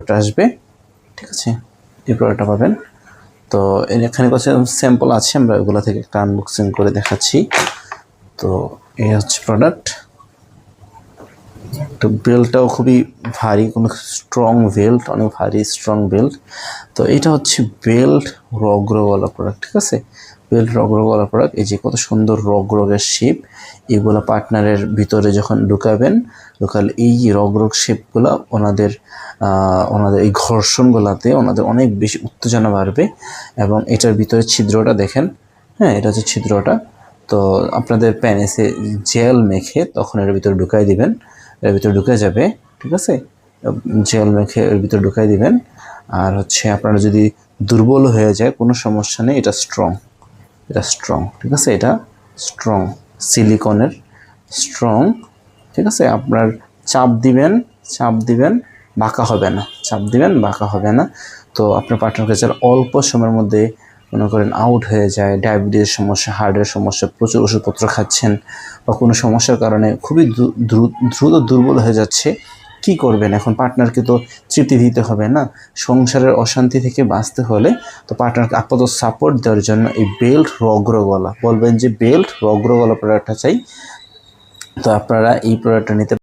আসবে, ঠিক আছে, এই প্রোডাক্টটা পাবেন। তো এখানে কিছু স্যাম্পল আছে, আমরা ওগুলো থেকে একটা আনবক্সিং করে দেখাচ্ছি। তো এই হচ্ছে প্রোডাক্ট। তো বেল্টটাও খুবই ভারী, কোনো স্ট্রং বেল্ট, অনেক ভারী স্ট্রং বেল্ট। তো এটা হচ্ছে বেল্ট রগরগওয়ালা প্রোডাক্ট, ঠিক আছে, বেল্ট রগরগওয়ালা প্রোডাক্ট। এই যে কত সুন্দর রগরগের শেপ, এগুলো পার্টনারের ভিতরে যখন ঢুকাবেন, ঢুকালে এই রগরগ শেপগুলো ওনাদের এই ঘর্ষণগুলোতে ওনাদের অনেক বেশি উত্তেজনা বাড়বে। এবং এটার ভিতরে ছিদ্রটা দেখেন, হ্যাঁ, এটা হচ্ছে ছিদ্রটা। তো আপনাদের প্যানেসে জেল মেখে তখন এর ভিতরে ঢুকাই দিবেন, এর ভিতরে ঢুকে যাবে, ঠিক আছে, জেল মেখে এর ভিতরে ঢুকাই দিবেন। আর হচ্ছে আপনারা যদি দুর্বল হয়ে যায় কোনো সমস্যা নেই, এটা স্ট্রং, এটা স্ট্রং, ঠিক আছে, এটা স্ট্রং, সিলিকনের স্ট্রং, ঠিক আছে। আপনার চাপ দিবেন বাঁকা হবে না, চাপ দিবেন বাঁকা হবে না। তো আপনার পার্টনারকে যারা অল্প সময়ের মধ্যে মনে করেন আউট হয়ে যায়, ডায়াবেটিসের সমস্যা, হার্টের সমস্যা, প্রচুর ওষুধপত্র খাচ্ছেন বা কোনো সমস্যার কারণে খুবই দ্রুত দুর্বল হয়ে যাচ্ছে, কি করবেন এখন? পার্টনারকে তো তৃপ্তি দিতে হবে না, সংসারের অশান্তি থেকে বাঁচতে হলে তো পার্টনারকে আপাতত সাপোর্ট দেওয়ার জন্য এই বেল্ট রগরগওয়ালা, বলবেন যে বেল্ট রগরগওয়ালা প্রোডাক্টটা চাই। তো আপনারা এই প্রোডাক্টটা নিতে